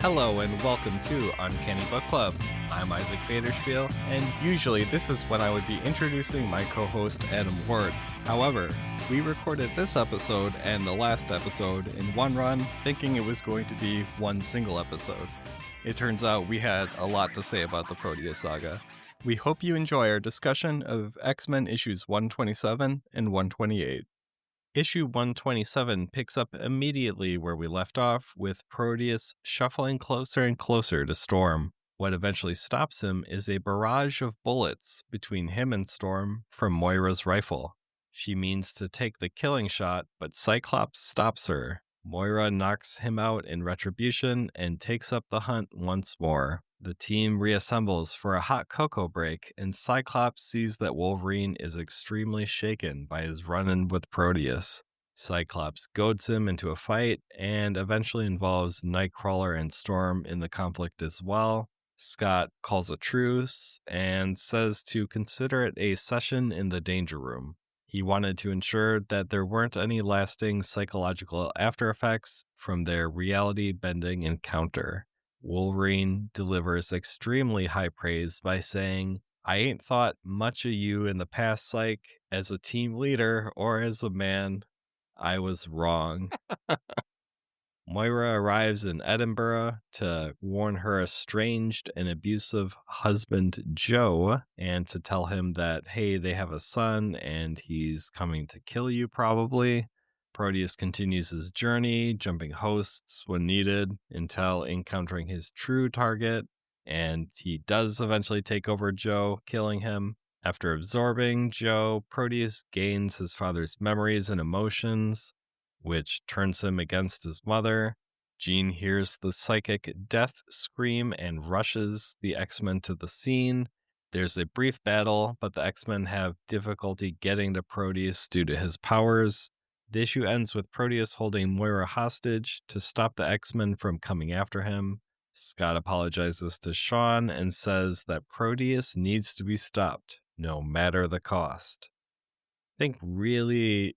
Hello and welcome to Uncanny Book Club. I'm Isaac Vaderspiel, and usually this is when I would be introducing my co-host Adam Ward. However, we recorded this episode and the last episode in one run, thinking it was going to be one single episode. It turns out we had a lot to say about the Proteus saga. We hope you enjoy our discussion of X-Men issues 127 and 128. Issue 127 picks up immediately where we left off, with Proteus shuffling closer and closer to Storm. What eventually stops him is a barrage of bullets between him and Storm from Moira's rifle. She means to take the killing shot, but Cyclops stops her. Moira knocks him out in retribution and takes up the hunt once more. The team reassembles for a hot cocoa break, and Cyclops sees that Wolverine is extremely shaken by his run-in with Proteus. Cyclops goads him into a fight and eventually involves Nightcrawler and Storm in the conflict as well. Scott calls a truce and says to consider it a session in the Danger Room. He wanted to ensure that there weren't any lasting psychological after effects from their reality-bending encounter. Wolverine delivers extremely high praise by saying, "I ain't thought much of you in the past, Psych, as a team leader or as a man. I was wrong." Moira arrives in Edinburgh to warn her estranged and abusive husband Joe and to tell him that, hey, they have a son and he's coming to kill you probably. Proteus continues his journey, jumping hosts when needed until encountering his true target, and he does eventually take over Joe, killing him. After absorbing Joe, Proteus gains his father's memories and emotions, which turns him against his mother. Jean hears the psychic death scream and rushes the X-Men to the scene. There's a brief battle, but the X-Men have difficulty getting to Proteus due to his powers. The issue ends with Proteus holding Moira hostage to stop the X-Men from coming after him. Scott apologizes to Sean and says that Proteus needs to be stopped, no matter the cost. I think really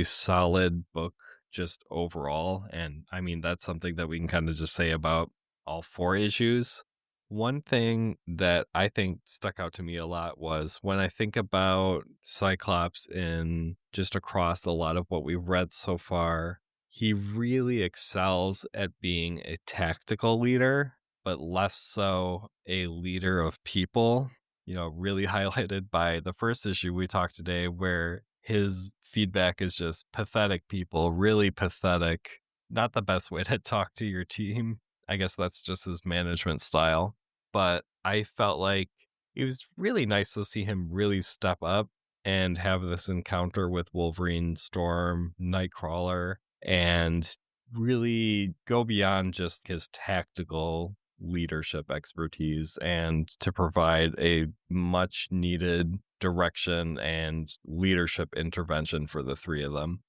solid book just overall, and I mean that's something that we can kind of just say about all four issues. One thing that I think stuck out to me a lot was when I think about Cyclops in just across a lot of what we've read so far, he really excels at being a tactical leader, but less so a leader of people. You know, really highlighted by the first issue we talked today, where his feedback is just pathetic people, really pathetic. Not the best way to talk to your team. I guess that's just his management style. But I felt like it was really nice to see him really step up and have this encounter with Wolverine, Storm, Nightcrawler, and really go beyond just his tactical leadership expertise and to provide a much needed direction and leadership intervention for the three of them.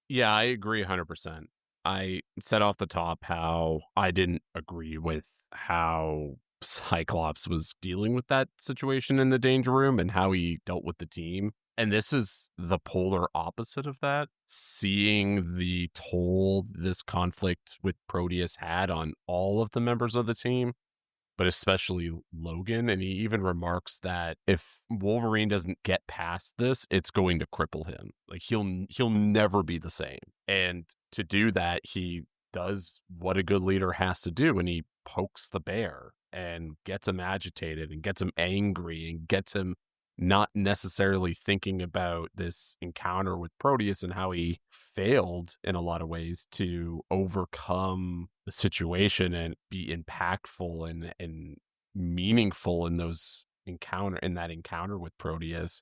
Yeah, I agree 100%. I said off the top how I didn't agree with how Cyclops was dealing with that situation in the Danger Room and how he dealt with the team. And this is the polar opposite of that. Seeing the toll this conflict with Proteus had on all of the members of the team, but especially Logan. And he even remarks that if Wolverine doesn't get past this, it's going to cripple him. Like he'll never be the same. And to do that, he does what a good leader has to do, and he pokes the bear and gets him agitated and gets him angry and gets him not necessarily thinking about this encounter with Proteus and how he failed in a lot of ways to overcome the situation and be impactful and meaningful in that encounter with Proteus.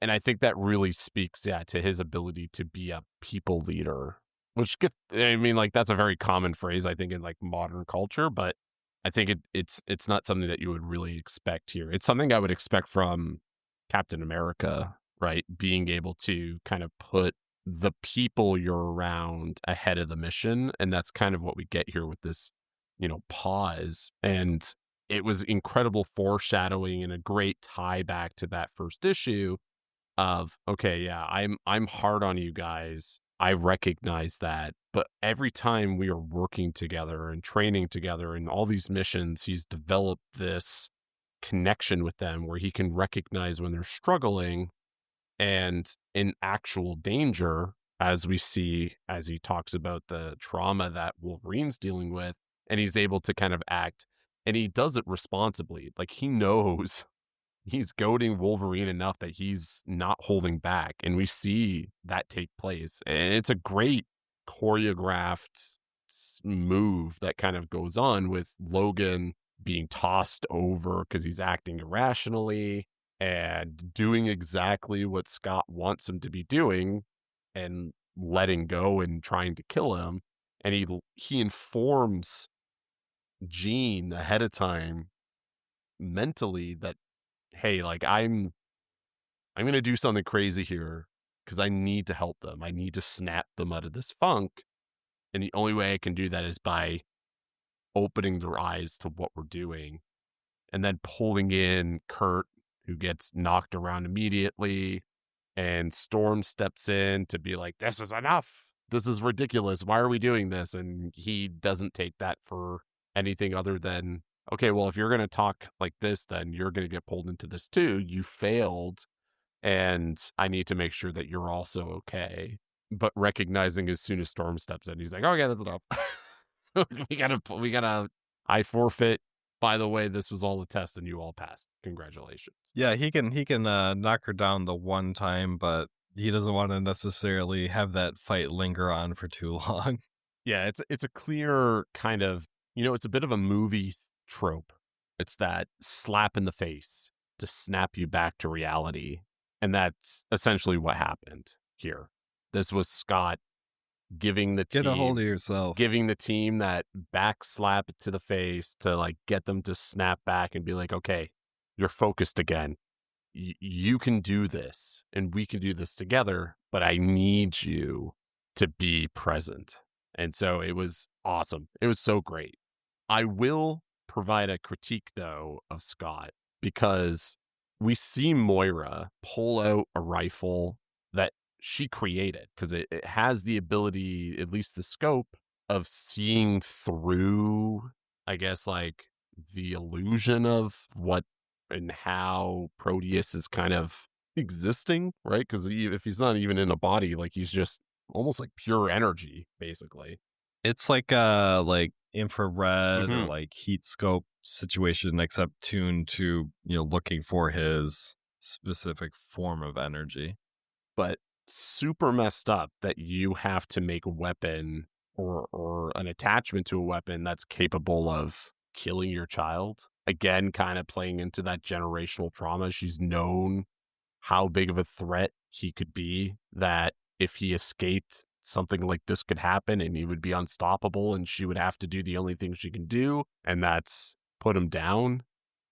And I think that really speaks, to his ability to be a people leader, which that's a very common phrase, I think, in like modern culture, but I think it's not something that you would really expect here. It's something I would expect from Captain America, right? Being able to kind of put the people you're around ahead of the mission. And that's kind of what we get here with this, pause. And it was incredible foreshadowing and a great tie back to that first issue of, okay, yeah, I'm hard on you guys I recognize that. But every time we are working together and training together in all these missions, he's developed this connection with them where he can recognize when they're struggling and in actual danger, as we see as he talks about the trauma that Wolverine's dealing with, and he's able to kind of act, and he does it responsibly. Like, he knows he's goading Wolverine enough that he's not holding back, and we see that take place. And it's a great choreographed move that kind of goes on with Logan being tossed over because he's acting irrationally and doing exactly what Scott wants him to be doing and letting go and trying to kill him. And he informs Jean ahead of time mentally that, hey, like, I'm going to do something crazy here because I need to help them. I need to snap them out of this funk. And the only way I can do that is by opening their eyes to what we're doing. And then pulling in Kurt, who gets knocked around immediately. And Storm steps in to be like, this is enough. This is ridiculous. Why are we doing this? And he doesn't take that for anything other than, okay, well, if you're going to talk like this, then you're going to get pulled into this too. You failed. And I need to make sure that you're also okay. But recognizing as soon as Storm steps in, he's like, okay, that's enough. we gotta, I forfeit. By the way, this was all a test and you all passed. Congratulations. Yeah, he can knock her down the one time, but he doesn't want to necessarily have that fight linger on for too long. Yeah, it's a clear kind of, it's a bit of a movie trope. It's that slap in the face to snap you back to reality. And that's essentially what happened here. This was Scott giving the team, get a hold of yourself, giving the team that back slap to the face to like get them to snap back and be like, okay, you're focused again. You can do this and we can do this together, but I need you to be present. And so it was awesome. It was so great. I will provide a critique though of Scott, because we see Moira pull out a rifle that she created, because it has the ability, at least the scope, of seeing through, I guess, like the illusion of what and how Proteus is kind of existing, right? Because if he's not even in a body, like, he's just almost like pure energy, basically. It's like infrared or like heat scope situation, except tuned to, looking for his specific form of energy. But super messed up that you have to make a weapon or an attachment to a weapon that's capable of killing your child. Again, kind of playing into that generational trauma. She's known how big of a threat he could be, that if he escaped, something like this could happen and he would be unstoppable and she would have to do the only thing she can do, and that's put him down.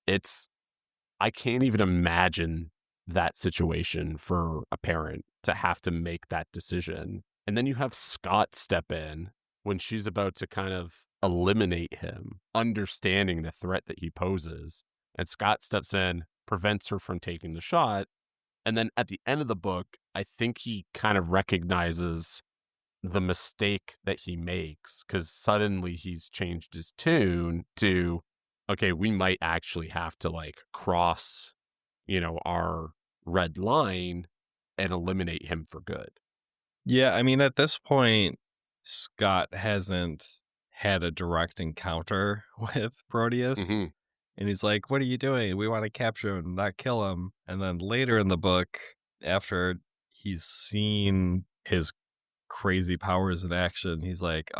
I can't even imagine that situation for a parent to have to make that decision. And then you have Scott step in when she's about to kind of eliminate him, understanding the threat that he poses. And Scott steps in, prevents her from taking the shot. And then at the end of the book, I think he kind of recognizes the mistake that he makes, because suddenly he's changed his tune to, okay, we might actually have to like cross, our red line and eliminate him for good. Yeah, I mean, at this point, Scott hasn't had a direct encounter with Proteus. And he's like, what are you doing? We want to capture him, not kill him. And then later in the book, after he's seen his crazy powers in action, he's like,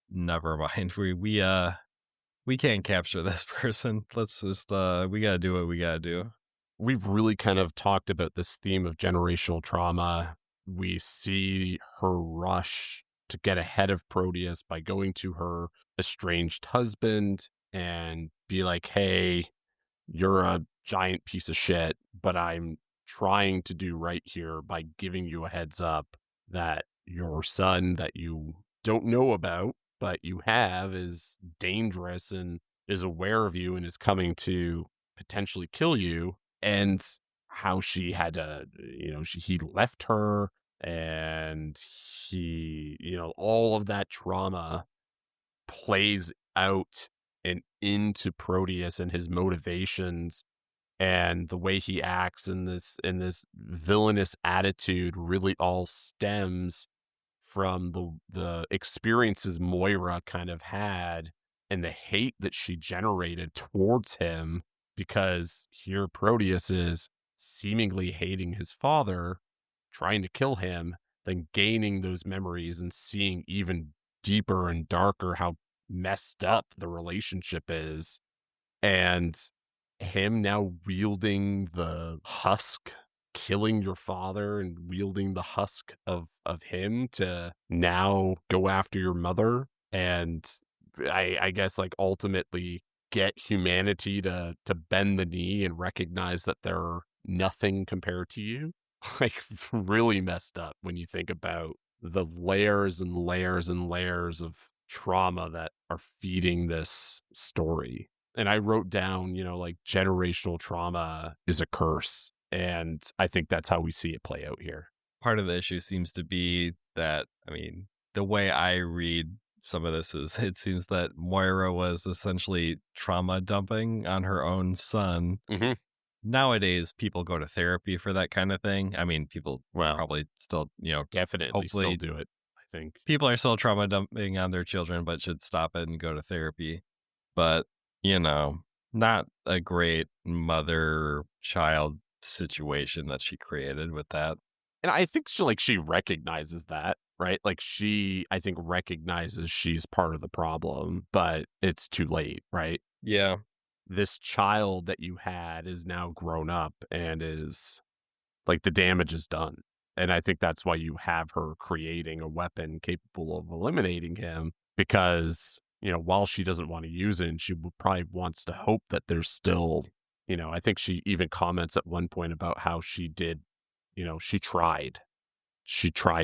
never mind. We can't capture this person. Let's just, we got to do what we got to do. We've really kind of talked about this theme of generational trauma. We see her rush to get ahead of Proteus by going to her estranged husband and be like, hey, you're a giant piece of shit, but I'm trying to do right here by giving you a heads up that your son that you don't know about, but you have, is dangerous and is aware of you and is coming to potentially kill you. And how she had to, he left her And he, all of that trauma plays out and into Proteus and his motivations, and the way he acts in this villainous attitude really all stems from the experiences Moira kind of had and the hate that she generated towards him, because here Proteus is seemingly hating his father, trying to kill him, then gaining those memories and seeing even deeper and darker how messed up the relationship is. And him now wielding the husk, killing your father and wielding the husk of him to now go after your mother, and I guess like ultimately get humanity to bend the knee and recognize that they're nothing compared to you. Like, really messed up when you think about the layers and layers and layers of trauma that are feeding this story. And I wrote down, like, generational trauma is a curse. And I think that's how we see it play out here. Part of the issue seems to be that, the way I read some of this is it seems that Moira was essentially trauma dumping on her own son. Mm-hmm. Nowadays, people go to therapy for that kind of thing. People probably still, definitely hopefully still do it, I think. People are still trauma dumping on their children, but should stop it and go to therapy. But, not a great mother-child situation that she created with that. And I think she recognizes that, right? Like, she, I think, recognizes she's part of the problem, but it's too late, right? Yeah. This child that you had is now grown up and is like, the damage is done. And I think that's why you have her creating a weapon capable of eliminating him, because, while she doesn't want to use it, and she probably wants to hope that there's still, I think she even comments at one point about how she did, she tried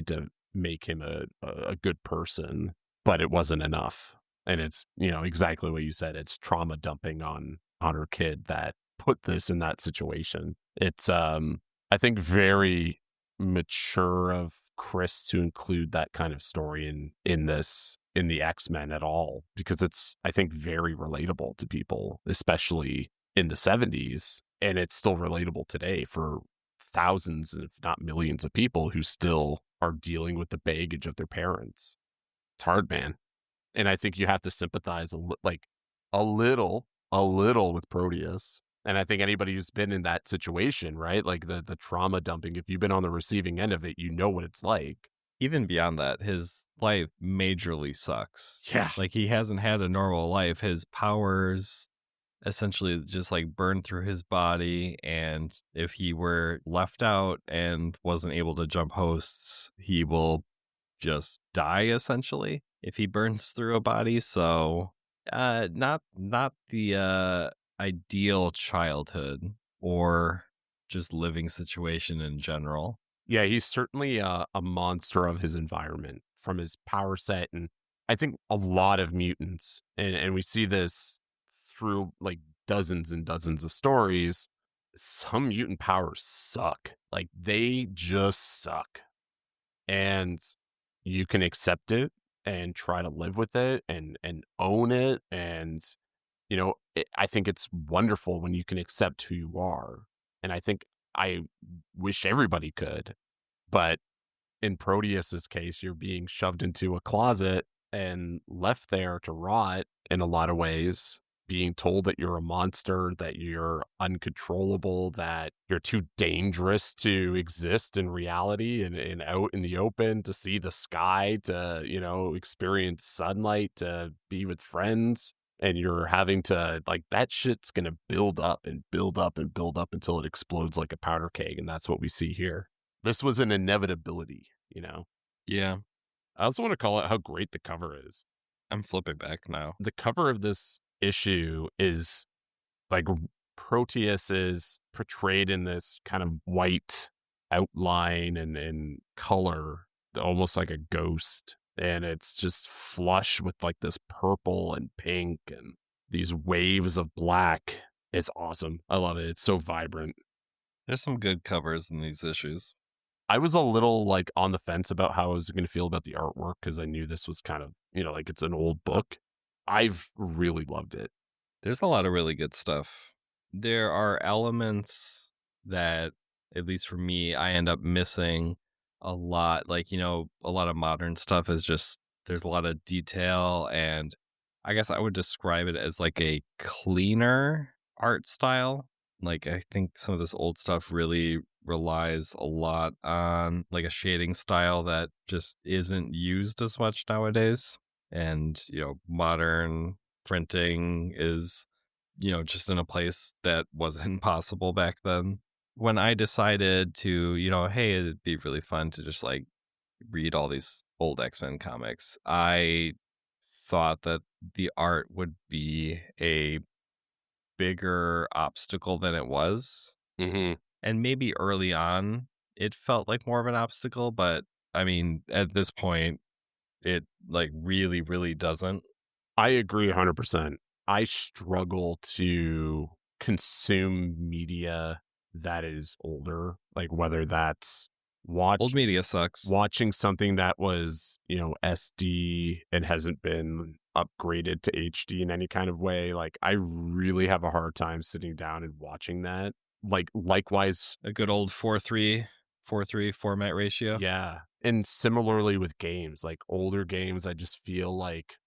to make him a good person, but it wasn't enough. And it's, exactly what you said. It's trauma dumping on her kid that put this in that situation. It's, I think, very mature of Chris to include that kind of story in the X-Men at all, because it's, I think, very relatable to people, especially in the 70s, and it's still relatable today for thousands, if not millions, of people who still are dealing with the baggage of their parents. It's hard, man. And I think you have to sympathize a little with Proteus. And I think anybody who's been in that situation, right? Like the trauma dumping, if you've been on the receiving end of it, you know what it's like. Even beyond that, his life majorly sucks. Yeah. Like, he hasn't had a normal life. His powers essentially just like burn through his body, and if he were left out and wasn't able to jump hosts, he will just die essentially if he burns through a body. So not the ideal childhood or just living situation in general. Yeah, he's certainly a monster of his environment from his power set, and I think a lot of mutants, and we see this through like dozens and dozens of stories. Some mutant powers suck. Like, they just suck. And you can accept it and try to live with it and own it. And, I think it's wonderful when you can accept who you are. And I think I wish everybody could. But in Proteus's case, you're being shoved into a closet and left there to rot in a lot of ways, being told that you're a monster, that you're uncontrollable, that you're too dangerous to exist in reality and out in the open, to see the sky, to, experience sunlight, to be with friends. And you're having to, like, that shit's going to build up and build up and build up until it explodes like a powder keg. And that's what we see here. This was an inevitability, Yeah. I also want to call out how great the cover is. I'm flipping back now. The cover of this issue is like, Proteus is portrayed in this kind of white outline and color, almost like a ghost. And it's just flush with like this purple and pink and these waves of black. It's awesome. I love it. It's so vibrant. There's some good covers in these issues. I was a little like on the fence about how I was going to feel about the artwork because I knew this was kind of, like it's an old book. I've really loved it. There's a lot of really good stuff. There are elements that, at least for me, I end up missing a lot. Like, a lot of modern stuff is just, there's a lot of detail, and I guess I would describe it as like a cleaner art style. Like, I think some of this old stuff really relies a lot on like a shading style that just isn't used as much nowadays. And, modern printing is, just in a place that wasn't possible back then. When I decided to, hey, it'd be really fun to just like read all these old X-Men comics, I thought that the art would be a bigger obstacle than it was. Mm-hmm. And maybe early on, it felt like more of an obstacle, but I mean, at this point, it like really, really doesn't. I agree 100%. I struggle to consume media that is older, like whether that's Old media sucks. watching something that was, SD and hasn't been upgraded to HD in any kind of way. Like I really have a hard time sitting down and watching that. Like likewise, A good old 4:3 format ratio. yeah. And similarly with games, like older games, I just feel like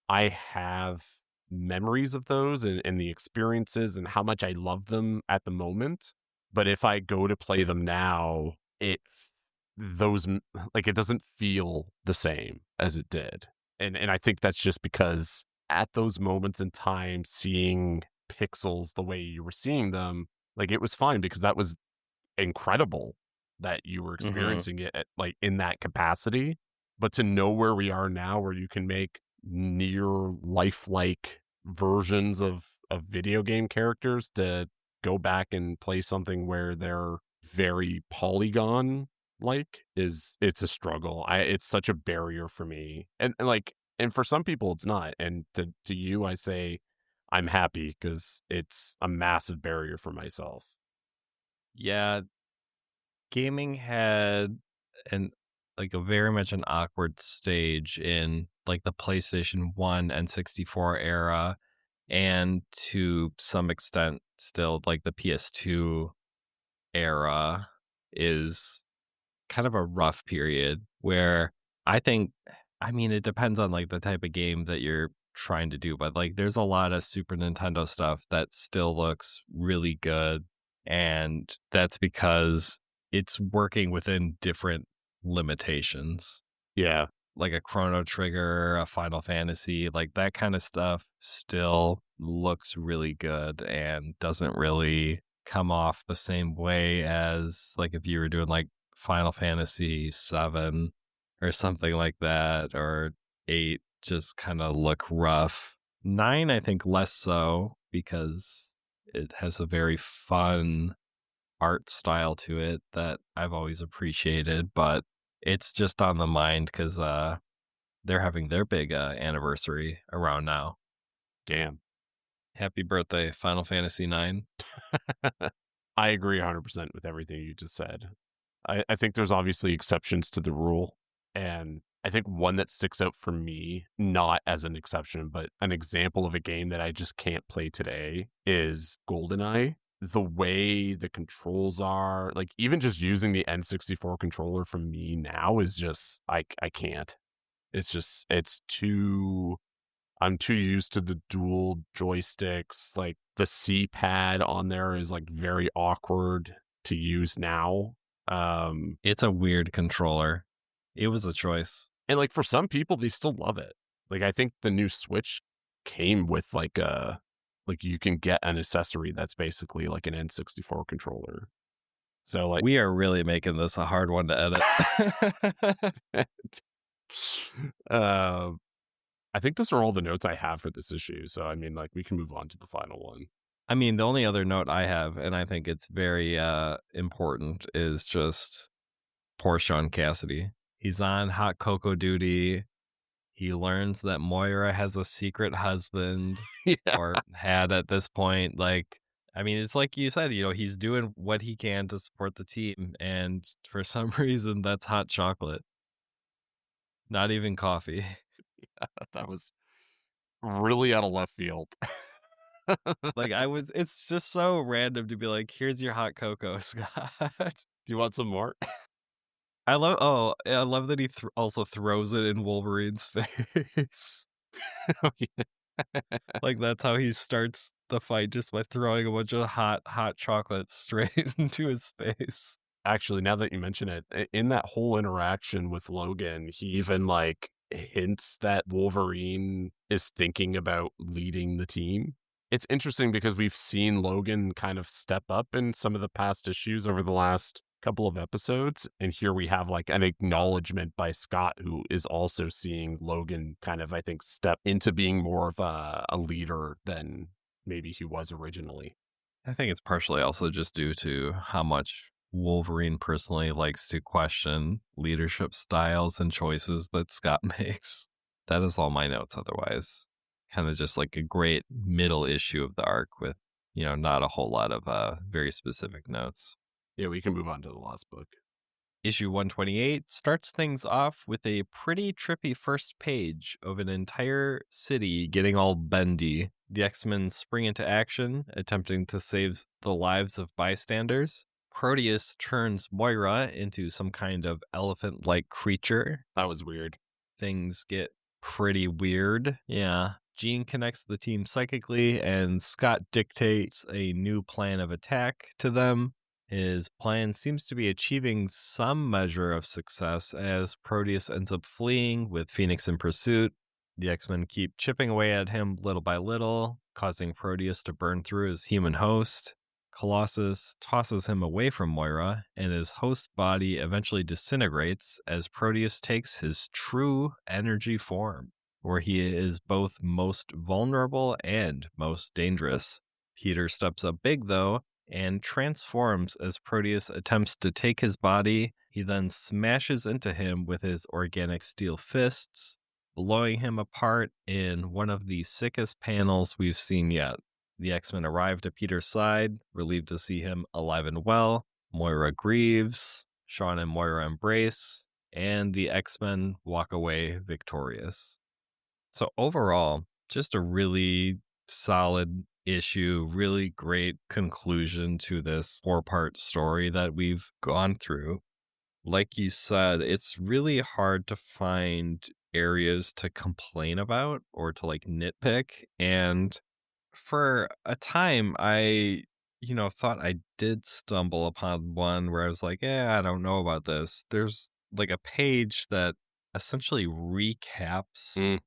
I have memories of those and the experiences and how much I love them at the moment. But if I go to play them now, it doesn't feel the same as it did. And I think that's just because at those moments in time, seeing pixels the way you were seeing them, like it was fine because that was incredible that you were experiencing it like in that capacity. But to know where we are now, where you can make near lifelike versions of video game characters, to go back and play something where they're very polygon like it's a struggle. It's such a barrier for me, and for some people it's not, and to you I say I'm happy because it's a massive barrier for myself. Yeah, gaming had a very much an awkward stage in like the PlayStation 1 and 64 era, and to some extent still like the PS2 era is kind of a rough period where it depends on like the type of game that you're trying to do, but like there's a lot of Super Nintendo stuff that still looks really good, and that's because it's working within different limitations. Yeah. Like a Chrono Trigger, a Final Fantasy, like that kind of stuff still looks really good and doesn't really come off the same way as like if you were doing like Final Fantasy 7 or something like that, or 8 just kind of look rough. 9, I think less so because it has a very fun art style to it that I've always appreciated, but it's just on the mind because they're having their big anniversary around now. Damn. Happy birthday, Final Fantasy 9. I agree 100% with everything you just said. I think there's obviously exceptions to the rule. And I think one that sticks out for me, not as an exception, but an example of a game that I just can't play today, is GoldenEye. The way the controls are, like even just using the N64 controller for me now is just, I can't. I'm too used to the dual joysticks. Like the C-pad on there is like very awkward to use now. It's a weird controller. It was a choice. And like for some people, they still love it. Like I think the new Switch came with like you can get an accessory that's basically like an N64 controller. So like we are really making this a hard one to edit. I think those are all the notes I have for this issue. So I mean, like we can move on to the final one. I mean, the only other note I have, and I think it's very important, is just poor Sean Cassidy. He's on hot cocoa duty. He learns that Moira has a secret husband, Yeah. or had at this point. Like, I mean, it's like you said, he's doing what he can to support the team. And for some reason, that's hot chocolate, not even coffee. That was really out of left field. It's just so random to be like, here's your hot cocoa, Scott. Do you want some more? I love that he also throws it in Wolverine's face. Oh, yeah. Like, that's how he starts the fight, just by throwing a bunch of hot chocolate straight into his face. Actually, now that you mention it, in that whole interaction with Logan, he even like hints that Wolverine is thinking about leading the team. It's interesting because we've seen Logan kind of step up in some of the past issues over the last couple of episodes. And here we have like an acknowledgement by Scott, who is also seeing Logan kind of, I think, step into being more of a leader than maybe he was originally. I think it's partially also just due to how much Wolverine personally likes to question leadership styles and choices that Scott makes. That is all my notes otherwise. Kind of just like a great middle issue of the arc with, not a whole lot of very specific notes. Yeah, we can move on to the last book. Issue 128 starts things off with a pretty trippy first page of an entire city getting all bendy. The X-Men spring into action, attempting to save the lives of bystanders. Proteus turns Moira into some kind of elephant-like creature. That was weird. Things get pretty weird. Yeah. Jean connects the team psychically, and Scott dictates a new plan of attack to them. His plan seems to be achieving some measure of success as Proteus ends up fleeing with Phoenix in pursuit. The X-Men keep chipping away at him little by little, causing Proteus to burn through his human host. Colossus tosses him away from Moira, and his host body eventually disintegrates as Proteus takes his true energy form, where he is both most vulnerable and most dangerous. Peter steps up big, though, and transforms as Proteus attempts to take his body. He then smashes into him with his organic steel fists, blowing him apart in one of the sickest panels we've seen yet. The X-Men arrived at Peter's side, relieved to see him alive and well. Moira grieves, Sean and Moira embrace, and the X-Men walk away victorious. So overall, just a really solid issue, really great conclusion to this 4-part story that we've gone through. Like you said, it's really hard to find areas to complain about or to like nitpick. And for a time, I, thought I did stumble upon one where I was like, I don't know about this. There's like a page that essentially recaps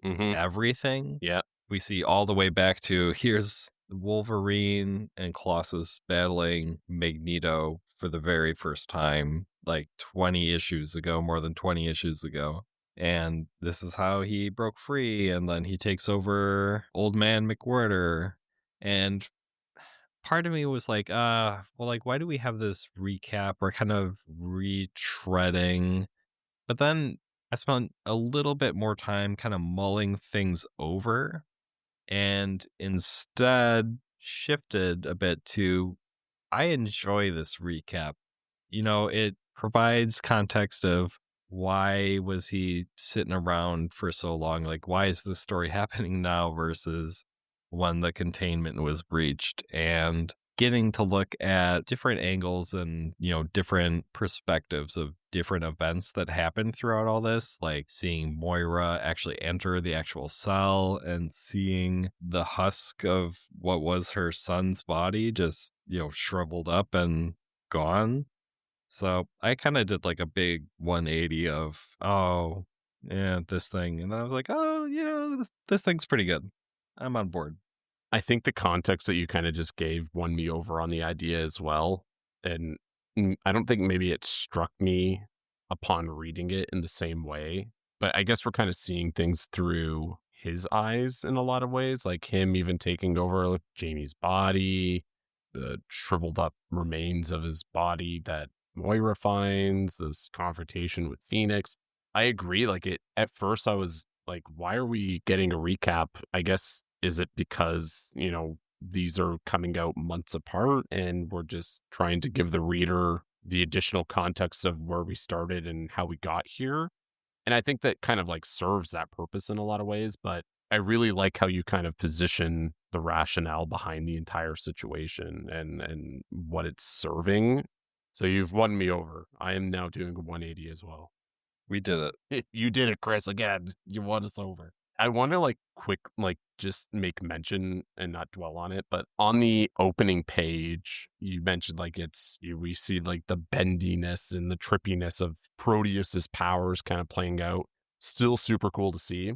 everything. Yeah. We see all the way back to here's Wolverine and Colossus battling Magneto for the very first time, like 20 issues ago, more than 20 issues ago. And this is how he broke free. And then he takes over Old Man McWhirter. And part of me was like, why do we have this recap? We're kind of retreading. But then I spent a little bit more time kind of mulling things over and instead shifted a bit to I enjoy this recap. It provides context of why was he sitting around for so long? Like, why is this story happening now versus when the containment was breached? And getting to look at different angles and, different perspectives of different events that happened throughout all this, like seeing Moira actually enter the actual cell and seeing the husk of what was her son's body just, shriveled up and gone. So I kind of did like a big 180 of, this thing. And then I was like, this thing's pretty good. I'm on board. I think the context that you kind of just gave won me over on the idea as well. And I don't think maybe it struck me upon reading it in the same way, but I guess we're kind of seeing things through his eyes in a lot of ways, like him even taking over Jamie's body, the shriveled up remains of his body that Moira finds, this confrontation with Phoenix. I agree. Like at first I was like, why are we getting a recap? I guess, is it because, these are coming out months apart, and we're just trying to give the reader the additional context of where we started and how we got here. And I think that kind of like serves that purpose in a lot of ways, but I really like how you kind of position the rationale behind the entire situation and what it's serving. So you've won me over. I am now doing a 180 as well. We did it. You did it, Chris. Again, you won us over. I want to just make mention and not dwell on it, but on the opening page, you mentioned we see like the bendiness and the trippiness of Proteus's powers kind of playing out. Still super cool to see,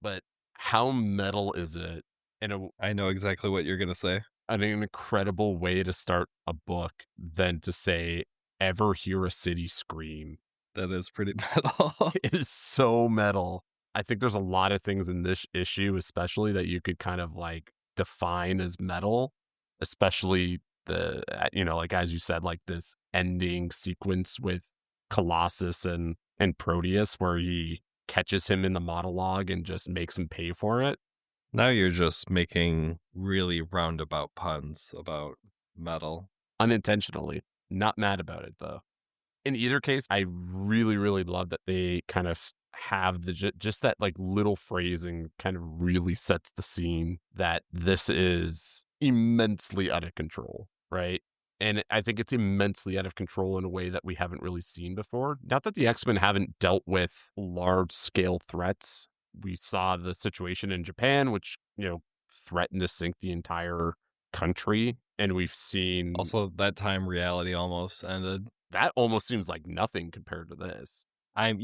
but how metal is it? And I know exactly what you're going to say. an incredible way to start a book than to say, ever hear a city scream? That is pretty metal. It is so metal. I think there's a lot of things in this issue, especially that you could kind of like define as metal, especially as you said, like this ending sequence with Colossus and Proteus, where he catches him in the monologue and just makes him pay for it. Now you're just making really roundabout puns about metal. Unintentionally. Not mad about it, though. In either case, I really, really love that they kind of have just that like little phrasing kind of really sets the scene that this is immensely out of control, right? And I think it's immensely out of control in a way that we haven't really seen before. Not that the X-Men haven't dealt with large-scale threats. We saw the situation in Japan, which, threatened to sink the entire country. And we've seen... Also, that time reality almost ended. That almost seems like nothing compared to this. I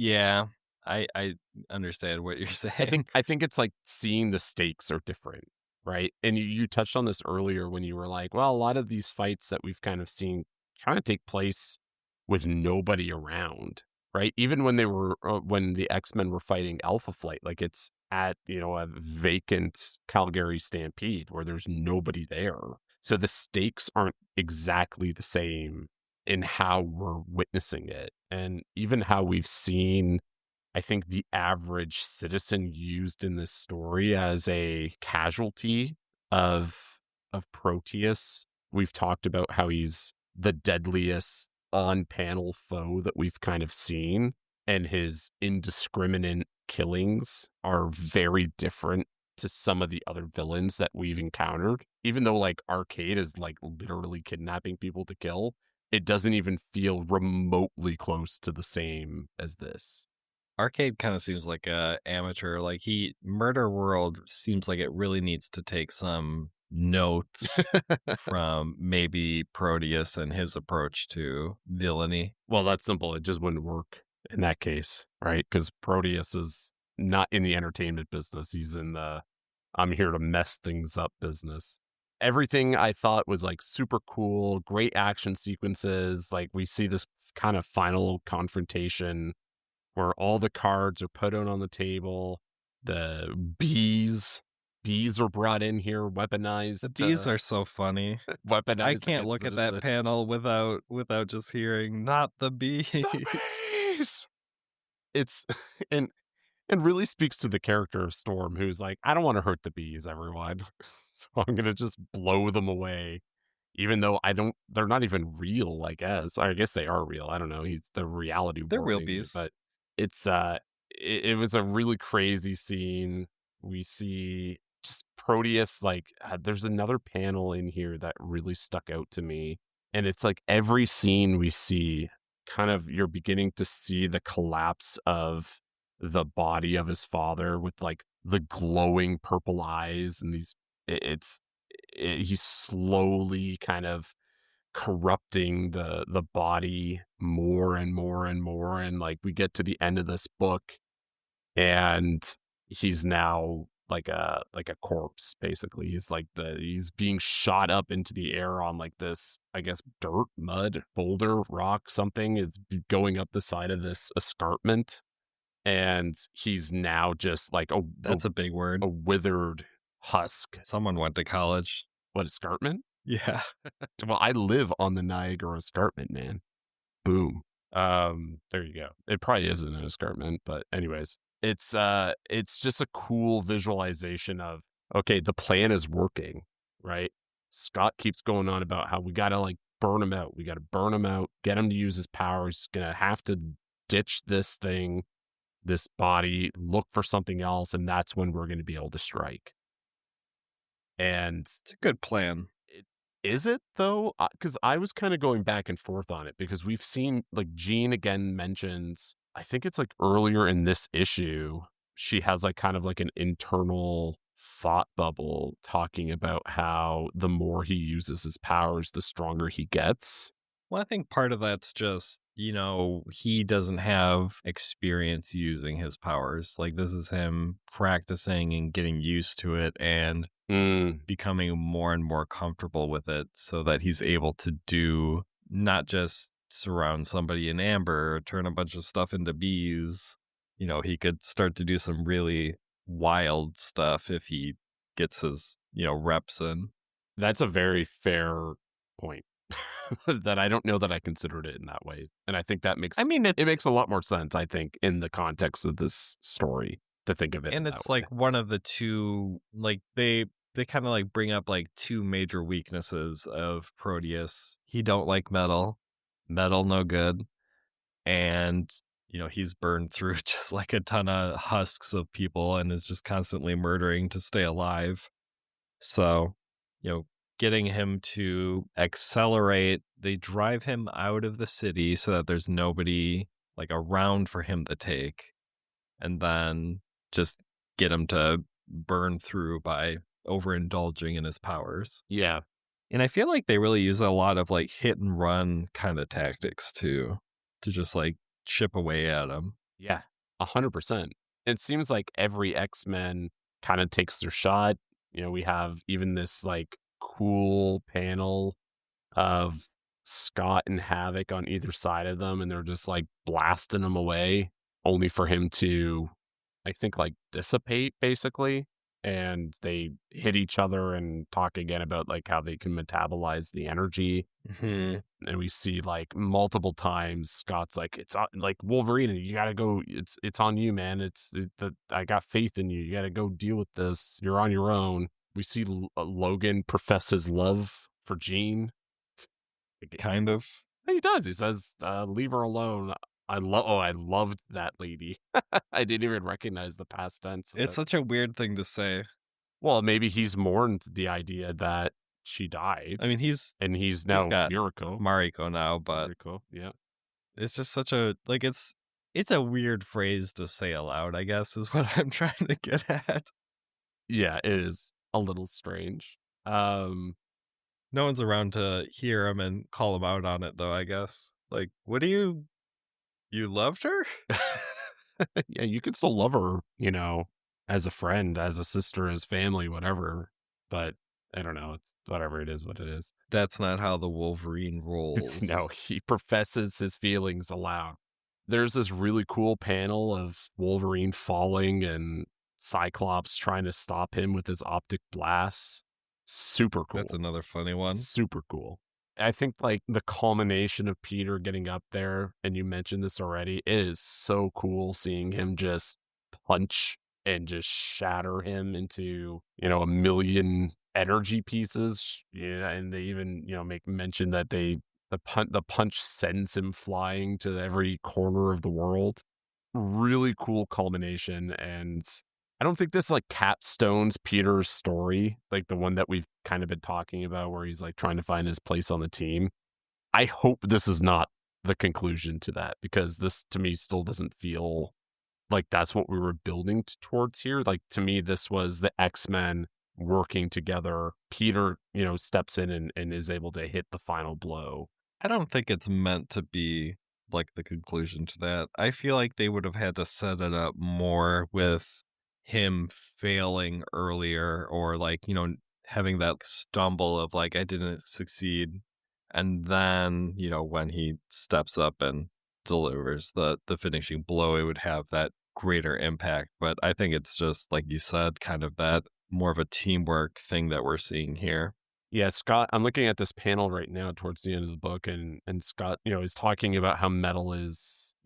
understand what you're saying. I think it's like seeing the stakes are different, right? And you touched on this earlier when you were like, well, a lot of these fights that we've kind of seen kind of take place with nobody around, right? Even when when the X-Men were fighting Alpha Flight, like it's at, a vacant Calgary Stampede where there's nobody there. So the stakes aren't exactly the same in how we're witnessing it. And even how we've seen, I think, the average citizen used in this story as a casualty of Proteus. We've talked about how he's the deadliest on-panel foe that we've kind of seen, and his indiscriminate killings are very different to some of the other villains that we've encountered. Even though like Arcade is like literally kidnapping people to kill, it doesn't even feel remotely close to the same as this. Arcade kind of seems like a amateur. Like Murder World seems like it really needs to take some notes from maybe Proteus and his approach to villainy. Well, that's simple. It just wouldn't work in that case, right? Because Proteus is not in the entertainment business. He's in the I'm here to mess things up business. Everything I thought was like super cool, great action sequences. Like we see this kind of final confrontation where all the cards are put out on the table. The bees are brought in here, weaponized. The bees are so funny. Weaponized. I can't look at that panel without just hearing "not the bees." The bees. It's and really speaks to the character of Storm, who's like, I don't want to hurt the bees, everyone. So I'm going to just blow them away. Even though they're not even real, I guess. I guess they are real. I don't know. He's the reality. They're real bees. But it's, it was a really crazy scene. We see just Proteus, like, there's another panel in here that really stuck out to me. And it's like every scene we see, kind of, you're beginning to see the collapse of the body of his father with like the glowing purple eyes and he's slowly kind of corrupting the body more and more and more. And like we get to the end of this book and he's now like a corpse, basically. He's being shot up into the air on like this, I guess, dirt, mud, boulder, rock, something. It's going up the side of this escarpment. And he's now just like that's a big word. A withered husk. Someone went to college. What, escarpment? Yeah. Well, I live on the Niagara escarpment, man. Boom. There you go. It probably isn't an escarpment, but anyways, it's just a cool visualization of, okay, the plan is working. right? Scott keeps going on about how we got to like burn him out. We got to burn him out, get him to use his powers. He's going to have to ditch this thing, this body, look for something else. And that's when we're going to be able to strike. And It's a good plan. is it though? Because I was kind of going back and forth on it because we've seen like Jean again mentions, I think it's like earlier in this issue, she has like kind of like an internal thought bubble talking about how the more he uses his powers, the stronger he gets. Well, I think part of that's just, he doesn't have experience using his powers. Like, this is him practicing and getting used to it and becoming more and more comfortable with it so that he's able to do not just surround somebody in amber or turn a bunch of stuff into bees. He could start to do some really wild stuff if he gets his, reps in. That's a very fair point. That I don't know that I considered it in that way. And I think that makes it makes a lot more sense, I think, in the context of this story to think of it. And it's like one of the two, like they kind of like bring up like two major weaknesses of Proteus. He don't like metal no good. And he's burned through just like a ton of husks of people and is just constantly murdering to stay alive. So, getting him to accelerate, they drive him out of the city so that there's nobody like around for him to take, and then just get him to burn through by overindulging in his powers. Yeah. And I feel like they really use a lot of like hit and run kind of tactics too, to just like chip away at him. Yeah, 100%. It seems like every X-Men kind of takes their shot. We have even this like cool panel of Scott and Havoc on either side of them, and they're just like blasting him away, only for him to, I think, like dissipate basically. And they hit each other and talk again about like how they can metabolize the energy. Mm-hmm. And we see like multiple times Scott's like, it's like Wolverine, you gotta go, it's on you, man. I got faith in you. You gotta go deal with this. You're on your own. We see Logan profess his love for Jean. Kind of. He does. He says, leave her alone. I loved that lady. I didn't even recognize the past tense. It's such a weird thing to say. Well, maybe he's mourned the idea that she died. I mean, he's now got Mariko now, but yeah. It's just such a like it's a weird phrase to say aloud, I guess, is what I'm trying to get at. Yeah, it is a little strange. No one's around to hear him and call him out on it, though, I guess. Like, what do you loved her? Yeah, you can still love her, as a friend, as a sister, as family, whatever. But I don't know. It's whatever it is, what it is. That's not how the Wolverine rolls. No, he professes his feelings aloud. There's this really cool panel of Wolverine falling and Cyclops trying to stop him with his optic blasts. Super cool. That's another funny one. Super cool. I think like the culmination of Peter getting up there, and you mentioned this already, it is so cool seeing him just punch and just shatter him into, a million energy pieces. Yeah, and they even, make mention that the punch sends him flying to every corner of the world. Really cool culmination, and I don't think this like capstones Peter's story, like the one that we've kind of been talking about where he's like trying to find his place on the team. I hope this is not the conclusion to that, because this to me still doesn't feel like that's what we were building towards here. Like to me, this was the X-Men working together. Peter, steps in and is able to hit the final blow. I don't think it's meant to be like the conclusion to that. I feel like they would have had to set it up more with him failing earlier, or like, having that stumble of like, I didn't succeed. And then, when he steps up and delivers the finishing blow, it would have that greater impact. But I think it's just, like you said, kind of that more of a teamwork thing that we're seeing here. Yeah, Scott, I'm looking at this panel right now towards the end of the book, and Scott, is talking about how metal is,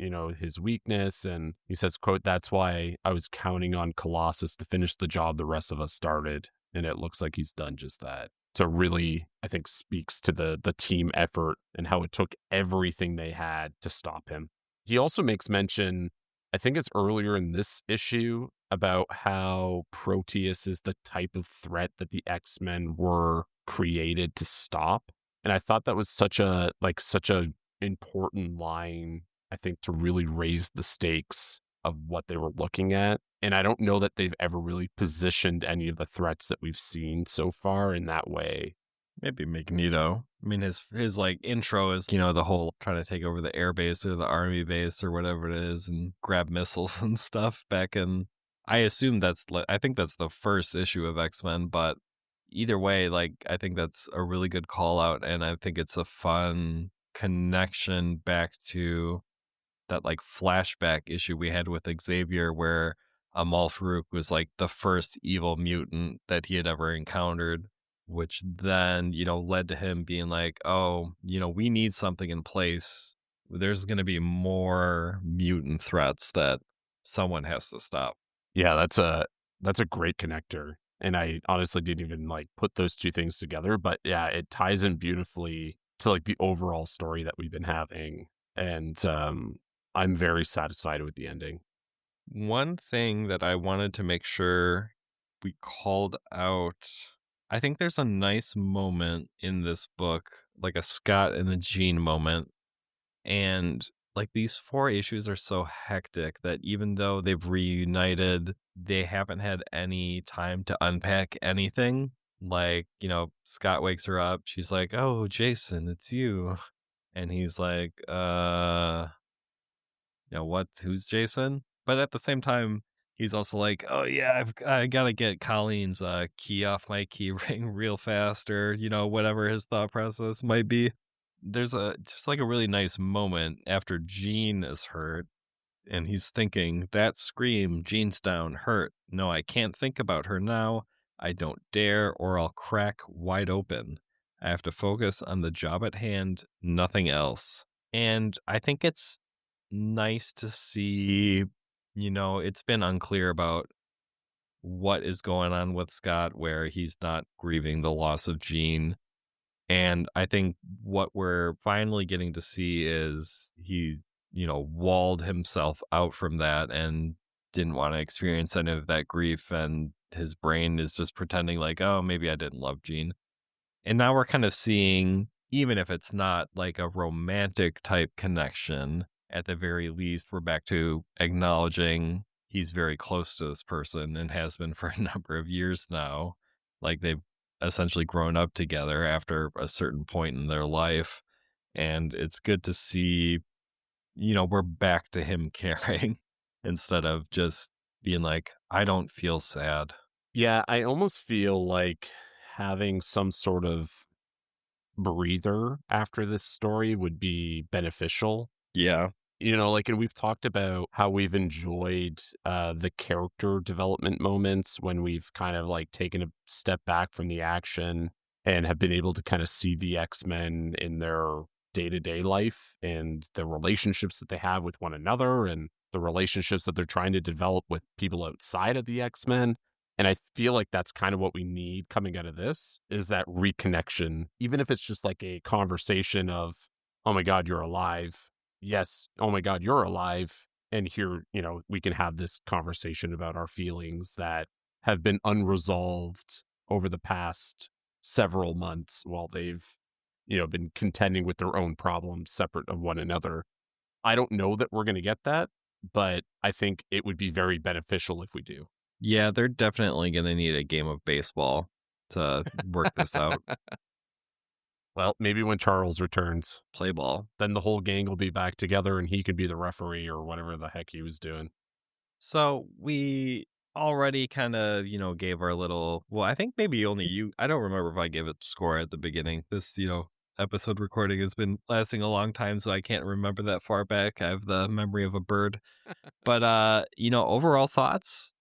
his weakness. And he says, quote, "That's why I was counting on Colossus to finish the job the rest of us started. And it looks like he's done just that." really, I think, speaks to the team effort and how it took everything they had to stop him. He also makes mention, I think it's earlier in this issue, about how Proteus is the type of threat that the X-Men were created to stop. And I thought that was such a important line, I think, to really raise the stakes of what they were looking at. And I don't know that they've ever really positioned any of the threats that we've seen so far in that way. Maybe Magneto. I mean, his like intro is, the whole trying to take over the air base or the army base or whatever it is and grab missiles and stuff back in. I assume I think that's the first issue of X-Men, but either way, like, I think that's a really good call out. And I think it's a fun connection back to that like flashback issue we had with Xavier where Amal Farouk was like the first evil mutant that he had ever encountered, which then, led to him being like, oh, we need something in place. There's going to be more mutant threats that someone has to stop. Yeah, that's a great connector. And I honestly didn't even like put those two things together, but yeah, it ties in beautifully to like the overall story that we've been having. And I'm very satisfied with the ending. One thing that I wanted to make sure we called out, I think there's a nice moment in this book, like a Scott and a Jean moment. And like these 4 issues are so hectic that even though they've reunited, they haven't had any time to unpack anything. Like, Scott wakes her up. She's like, oh, Jason, it's you. And he's like, who's Jason? But at the same time, he's also like, oh yeah, I gotta get Colleen's key off my key ring real fast, or whatever his thought process might be. There's just like a really nice moment after Jean is hurt, and he's thinking, that scream, Jean's down, hurt. No, I can't think about her now. I don't dare, or I'll crack wide open. I have to focus on the job at hand, nothing else. And I think it's nice to see, it's been unclear about what is going on with Scott, where he's not grieving the loss of Jean. And I think what we're finally getting to see is he, walled himself out from that and didn't want to experience any of that grief. And his brain is just pretending like, oh, maybe I didn't love Jean. And now we're kind of seeing, even if it's not like a romantic type connection, at the very least, we're back to acknowledging he's very close to this person and has been for a number of years now. Like they've essentially grown up together after a certain point in their life. And it's good to see, we're back to him caring instead of just being like, I don't feel sad. Yeah, I almost feel like having some sort of breather after this story would be beneficial. Yeah. And we've talked about how we've enjoyed the character development moments when we've kind of like taken a step back from the action and have been able to kind of see the X-Men in their day-to-day life and the relationships that they have with one another and the relationships that they're trying to develop with people outside of the X-Men. And I feel like that's kind of what we need coming out of this, is that reconnection, even if it's just like a conversation of, oh my God, you're alive. Yes, oh my God, you're alive. And here, we can have this conversation about our feelings that have been unresolved over the past several months while they've, been contending with their own problems separate of one another. I don't know that we're going to get that, but I think it would be very beneficial if we do. Yeah, they're definitely going to need a game of baseball to work this out. Well, maybe when Charles returns, Play ball. then the whole gang will be back together and he could be the referee or whatever the heck he was doing. So we already kind of, gave our little, well, I think maybe only you, I don't remember if I gave it score at the beginning. This, episode recording has been lasting a long time, so I can't remember that far back. I have the memory of a bird. But, overall thoughts,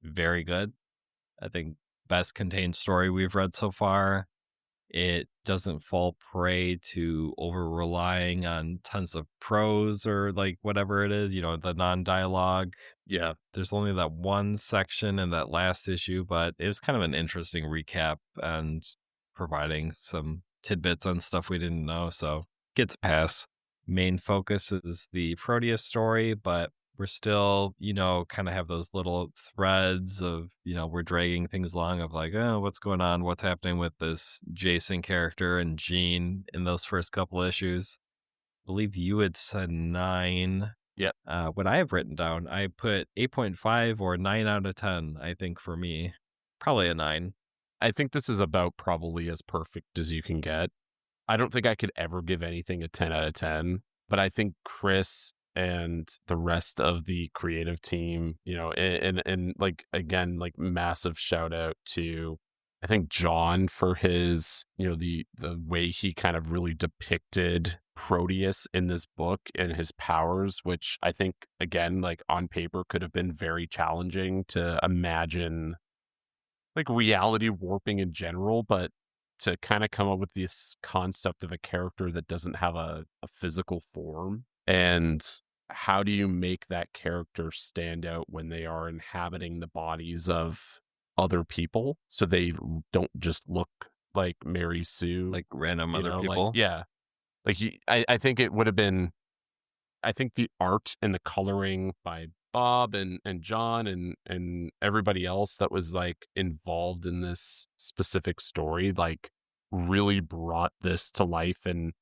very good. I think best contained story we've read so far. It doesn't fall prey to over relying on tons of prose or like whatever it is, the non-dialogue. Yeah. There's only that one section in that last issue, but it was kind of an interesting recap. And providing some tidbits on stuff we didn't know, so gets a pass. Main focus is the Proteus story, but we're still, kind of have those little threads of, we're dragging things along of like, oh, what's going on? What's happening with this Jason character and Jean in those first couple issues? I believe you had said 9. Yep. What I have written down, I put 8.5 or 9 out of 10, I think for me. Probably a 9. I think this is about probably as perfect as you can get. I don't think I could ever give anything a 10 out of 10, but I think Chris and the rest of the creative team, and like, again, like massive shout out to, I think, John for his, the way he kind of really depicted Proteus in this book and his powers, which I think, again, like on paper could have been very challenging to imagine, like reality warping in general, but to kind of come up with this concept of a character that doesn't have a physical form, and how do you make that character stand out when they are inhabiting the bodies of other people so they don't just look like Mary Sue, like random other people. Like, yeah, like I think it would have been, I think the art and the coloring by Bob and John and everybody else that was like involved in this specific story, like really brought this to life, and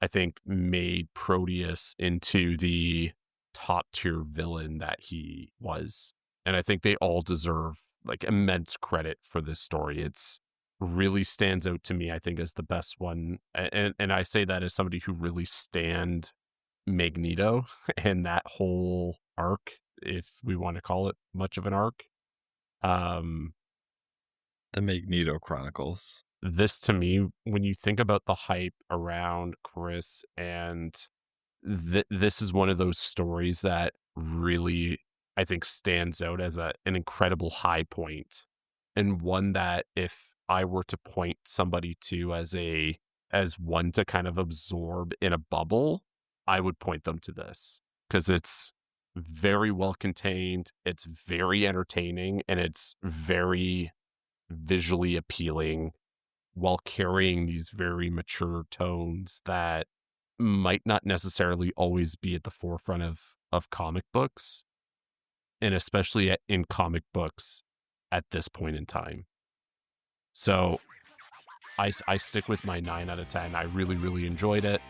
I think made Proteus into the top tier villain that he was. And I think they all deserve like immense credit for this story. It's really stands out to me, I think, as the best one. And I say that as somebody who really stanned Magneto and that whole arc, if we want to call it much of an arc. The Magneto Chronicles. This, to me, when you think about the hype around Chris, and this is one of those stories that really, I think, stands out as an incredible high point, and one that if I were to point somebody to as one to kind of absorb in a bubble, I would point them to this, because it's very well contained, it's very entertaining, and it's very visually appealing, while carrying these very mature tones that might not necessarily always be at the forefront of comic books, and especially in comic books at this point in time. So I stick with my 9 out of 10. I really, really enjoyed it,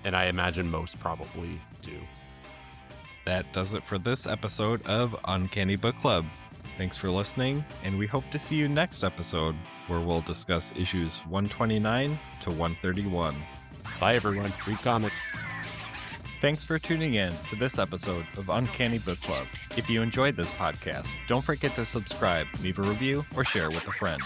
and I imagine most probably do. That does it for this episode of Uncanny Book Club. Thanks for listening, and we hope to see you next episode, where we'll discuss issues 129 to 131. Bye, everyone. Read comics. Thanks for tuning in to this episode of Uncanny Book Club. If you enjoyed this podcast, don't forget to subscribe, leave a review, or share with a friend.